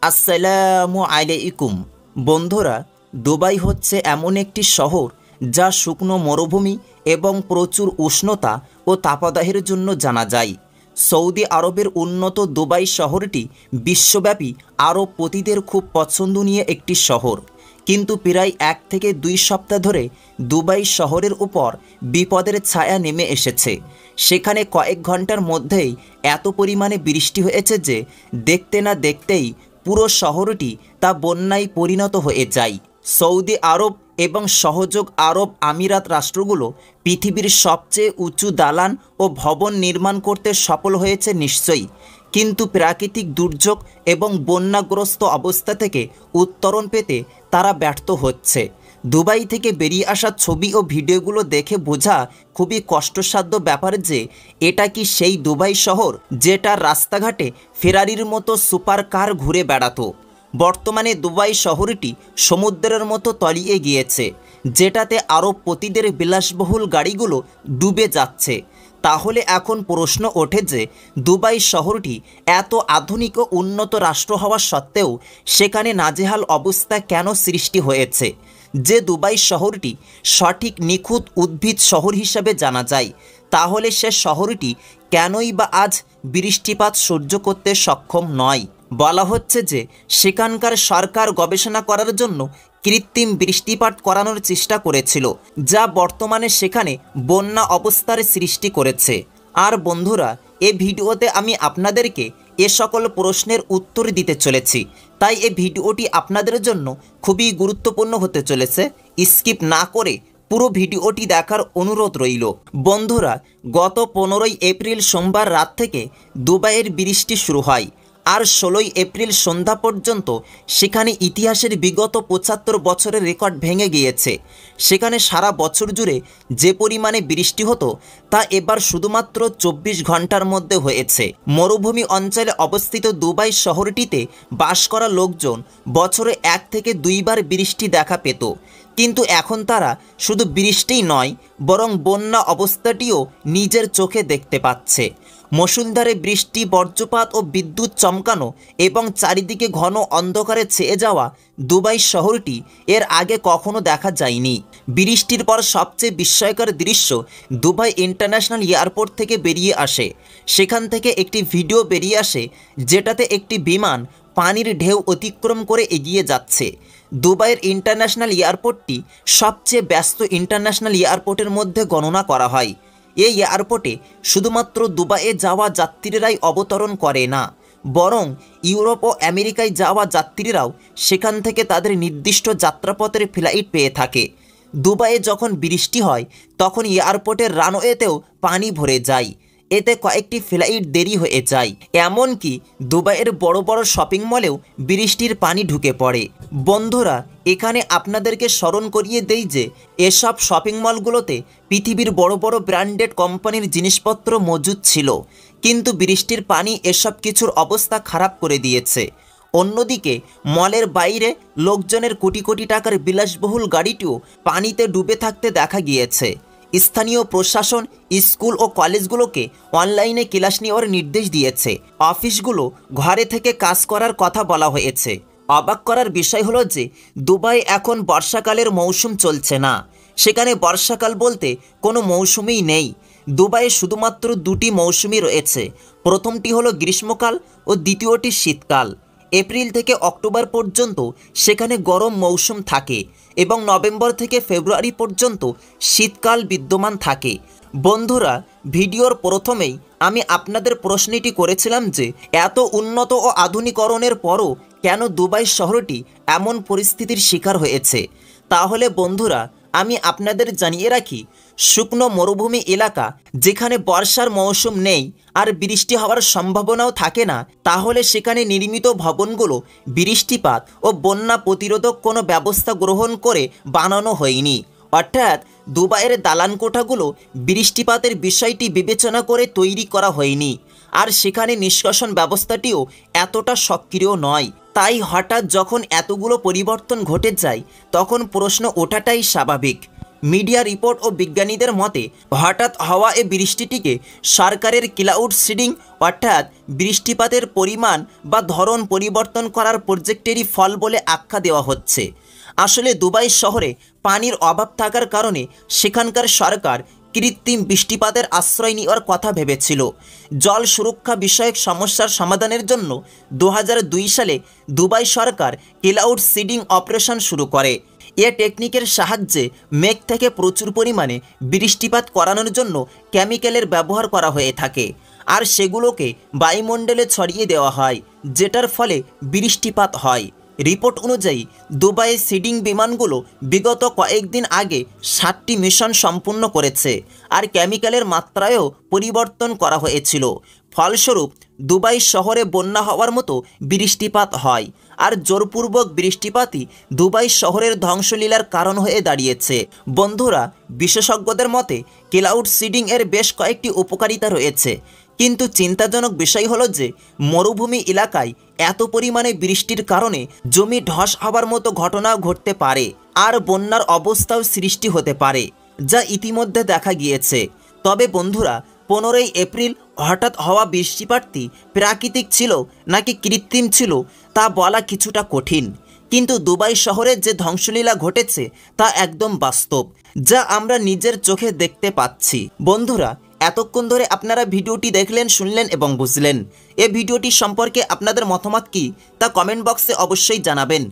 আসসালামু আলাইকুম বন্ধুরা, দুবাই হচ্ছে এমন একটি শহর যা শুকনো মরুভূমি এবং প্রচুর উষ্ণতা ও তাপদাহের জন্য জানা যায়। সৌদি আরবের উন্নত দুবাই শহরটি বিশ্বব্যাপী আরবপতিদের খুব পছন্দনীয় একটি শহর, কিন্তু প্রায় 1 থেকে 2 সপ্তাহ ধরে দুবাই শহরের উপর বিপদের ছায়া নেমে এসেছে। সেখানে কয়েক ঘন্টার মধ্যেই এত পরিমাণে বৃষ্টি হয়েছে যে দেখতে না দেখতেই পুরো শহরটি তা বন্যায় পরিণত হয়ে যায়। সৌদি আরব এবং সহযোগ আরব আমিরাত রাষ্ট্রগুলো পৃথিবীর সবচেয়ে উঁচু দালান ও ভবন নির্মাণ করতে সফল হয়েছে নিশ্চয়ই, কিন্তু প্রাকৃতিক দুর্যোগ এবং বন্যাগ্রস্ত অবস্থা থেকে উত্তরণ পেতে তারা ব্যর্থ হচ্ছে। দুবাই থেকে বেরিয়ে আসা ছবি ও ভিডিওগুলো দেখে বোঝা খুবই কষ্টসাধ্য ব্যাপার যে এটা কি সেই দুবাই শহর যেটা রাস্তাঘাটে ফেরারির মতো সুপার কার ঘুরে বেড়াতো। বর্তমানে দুবাই শহরটি সমুদ্রের মতো তলিয়ে গিয়েছে, যেটাতে আরবপতিদের বিলাসবহুল গাড়িগুলো ডুবে যাচ্ছে। তাহলে এখন প্রশ্ন ওঠে যে দুবাই শহরটি এত আধুনিক ও উন্নত রাষ্ট্র হওয়া সত্ত্বেও সেখানে নাজেহাল অবস্থা কেন সৃষ্টি হয়েছে। যে দুবাই শহরটি সঠিক নিখুঁত উদ্ভিদ শহর হিসাবে জানা যায়, তাহলে সে শহরটি কেনই বা আজ বৃষ্টিপাত সহ্য করতে সক্ষম নয়। বলা হচ্ছে যে সেখানকার সরকার গবেষণা করার জন্য কৃত্রিম বৃষ্টিপাত করানোর চেষ্টা করেছিল, যা বর্তমানে সেখানে বন্যা অবস্থার সৃষ্টি করেছে। আর বন্ধুরা, এই ভিডিওতে আমি আপনাদেরকে এ সকল প্রশ্নের উত্তর দিতে চলেছি, তাই এই ভিডিওটি আপনাদের জন্য খুবই গুরুত্বপূর্ণ হতে চলেছে। স্কিপ না করে পুরো ভিডিওটি দেখার অনুরোধ রইল। বন্ধুরা, গত 15ই এপ্রিল সোমবার রাত থেকে দুবাইয়ের বৃষ্টি শুরু হয়, আর 16ই এপ্রিল সন্ধ্যা পর্যন্ত সেখানে ইতিহাসের বিগত 75 বছরের রেকর্ড ভেঙে গিয়েছে। সেখানে সারা বছর জুড়ে যে পরিমাণে বৃষ্টি হতো তা এবার শুধুমাত্র 24 ঘন্টার মধ্যে হয়েছে। মরুভূমি অঞ্চলে অবস্থিত দুবাই শহরটিতে বাস করা লোকজন বছরে 1 থেকে 2 বার বৃষ্টি দেখা পেত, কিন্তু এখন তারা শুধু বৃষ্টিই নয়, বরং বন্যা অবস্থাটিও নিজের চোখে দেখতে পাচ্ছে। মুষলধারে বৃষ্টি, বজ্রপাত ও বিদ্যুৎ চমকানো এবং চারিদিকে ঘন অন্ধকারে ছেয়ে যাওয়া দুবাই শহরটি এর আগে কখনো দেখা যায়নি। বৃষ্টির পর সবচেয়ে বিস্ময়কর দৃশ্য দুবাই ইন্টারন্যাশনাল এয়ারপোর্ট থেকে বেরিয়ে আসে। সেখান থেকে একটি ভিডিও বেরিয়ে আসে যেটাতে একটি বিমান পানির ঢেউ অতিক্রম করে এগিয়ে যাচ্ছে। দুবাইয়ের ইন্টারন্যাশনাল এয়ারপোর্টটি সবচেয়ে ব্যস্ত ইন্টারন্যাশনাল এয়ারপোর্টের মধ্যে গণনা করা হয়। এই এয়ারপোর্টে শুধুমাত্র দুবাইয়ে যাওয়া যাত্রীরাই অবতরণ করে না, বরং ইউরোপ ও আমেরিকায় যাওয়া যাত্রীরাও সেখান থেকে তাদের নির্দিষ্ট যাত্রাপথের ফ্লাইট পেয়ে থাকে। দুবাইয়ে যখন বৃষ্টি হয় তখন এয়ারপোর্টের রানওয়েতেও পানি ভরে যায়, এতে কয়েকটি ফ্লাইট দেরি হয়ে যায়। এমনকি দুবাইয়ের বড় বড় শপিং মলেও বৃষ্টির পানি ঢুকে পড়ে। বন্ধুরা, এখানে আপনাদেরকে স্মরণ করিয়ে দেই যে এসব শপিং মলগুলোতে পৃথিবীর বড় বড় ব্র্যান্ডেড কোম্পানির জিনিসপত্র মজুদ ছিল, কিন্তু বৃষ্টির পানি এসব কিছুর অবস্থা খারাপ করে দিয়েছে। অন্যদিকে মলের বাইরে লোকজনের কোটি কোটি টাকার বিলাসবহুল গাড়িটিও পানিতে ডুবে থাকতে দেখা গিয়েছে। স্থানীয় প্রশাসন স্কুল ও কলেজগুলোকে অনলাইনে ক্লাস নেওয়ার নির্দেশ দিয়েছে। অফিসগুলো ঘরে থেকে কাজ করার কথা বলা হয়েছে। অবাক করার বিষয় হলো যে দুবাই এখন বর্ষাকালের মৌসুম চলছে না। সেখানে বর্ষাকাল বলতে কোনো মৌসুমই নেই। দুবাইয়ে শুধুমাত্র 2টি মৌসুমই রয়েছে। প্রথমটি হলো গ্রীষ্মকাল ও দ্বিতীয়টি শীতকাল। এপ্রিল থেকে অক্টোবর পর্যন্ত সেখানে গরম মৌসুম থাকে এবং নভেম্বর থেকে ফেব্রুয়ারি পর্যন্ত শীতকাল বিদ্যমান থাকে। বন্ধুরা, ভিডিওর প্রথমেই আমি আপনাদের প্রশ্নটি করেছিলাম যে এত উন্নত ও আধুনিকরণের পরও কেন দুবাই শহরটি এমন পরিস্থিতির শিকার হয়েছে। তাহলে বন্ধুরা, আমি আপনাদের জানিয়ে রাখি, শুকনো মরুভূমি এলাকা যেখানে বর্ষার মৌসুম নেই আর বৃষ্টি হওয়ার সম্ভাবনাও থাকে না, তাহলে সেখানে নির্মিত ভবনগুলো বৃষ্টিপাত ও বন্যা প্রতিরোধক কোনো ব্যবস্থা গ্রহণ করে বানানো হয়নি। অর্থাৎ দুবাইয়ের দালান কোঠাগুলো বৃষ্টিপাতের বিষয়টি বিবেচনা করে তৈরি করা হয়নি, আর সেখানে নিষ্কাশন ব্যবস্থাটিও এতটা সক্রিয় নয়। তাই হঠাৎ যখন এতগুলো পরিবর্তন ঘটে যায় তখন প্রশ্ন ওঠাটাই স্বাভাবিক, মিডিয়া রিপোর্ট ও বিজ্ঞানীদের মতে হঠাৎ হওয়া এই বৃষ্টিটিকে সরকারের ক্লাউড সিডিং অর্থাৎ বৃষ্টিপাতের পরিমাণ বা ধরন পরিবর্তন করার প্রজেক্টেরই ফল বলে আখ্যা দেওয়া হচ্ছে। আসলে দুবাই শহরে পানির অভাব থাকার কারণে সেখানকার সরকার কৃত্রিম বৃষ্টিপাতের আশ্রয় নেওয়ার কথা ভেবেছিল। জল সুরক্ষা বিষয়ক সমস্যার সমাধানের জন্য 2002 সালে দুবাই সরকার ক্লাউড সিডিং অপারেশন শুরু করে। এ টেকনিকের সাহায্যে মেঘ থেকে প্রচুর পরিমাণে বৃষ্টিপাত করানোর জন্য কেমিক্যালের ব্যবহার করা হয়ে থাকে, আর সেগুলোকে বায়ুমণ্ডলে ছড়িয়ে দেওয়া হয়, যেটার ফলে বৃষ্টিপাত হয়। রিপোর্ট অনুযায়ী দুবাইয়ের সিডিং বিমানগুলো বিগত কয়েকদিন আগে 7টি মিশন সম্পূর্ণ করেছে, আর কেমিক্যালের মাত্রায়ও পরিবর্তন করা হয়েছিল। ফলস্বরূপ দুবাই শহরে বন্যা হওয়ার মতো বৃষ্টিপাত হয়, আর জোরপূর্বক বৃষ্টিপাতই দুবাই শহরের ধ্বংসলীলার কারণ হয়ে দাঁড়িয়েছে। বন্ধুরা, বিশেষজ্ঞদের মতে ক্লাউড সিডিং এর বেশ কয়েকটি উপকারিতা রয়েছে, কিন্তু চিন্তাজনক বিষয় হলো যে মরুভূমি এলাকায় এত পরিমাণে বৃষ্টির কারণে জমি ধস হওয়ার মতো ঘটনাও ঘটতে পারে, আর বন্যার অবস্থাও সৃষ্টি হতে পারে, যা ইতিমধ্যে দেখা গিয়েছে। তবে বন্ধুরা, 15ই এপ্রিল হঠাৎ হওয়া বৃষ্টিপাতটি প্রাকৃতিক ছিল নাকি কৃত্রিম ছিল তা বলা কিছুটা কঠিন, কিন্তু দুবাই শহরের যে ধ্বংসলীলা ঘটেছে তা একদম বাস্তব, যা আমরা নিজের চোখে দেখতে পাচ্ছি। বন্ধুরা, এতক্ষণ ধরে আপনারা ভিডিওটি দেখলেন, শুনলেন এবং বুঝলেন। এই ভিডিওটি সম্পর্কে আপনাদের মতামত কি তা কমেন্ট বক্সে অবশ্যই জানাবেন।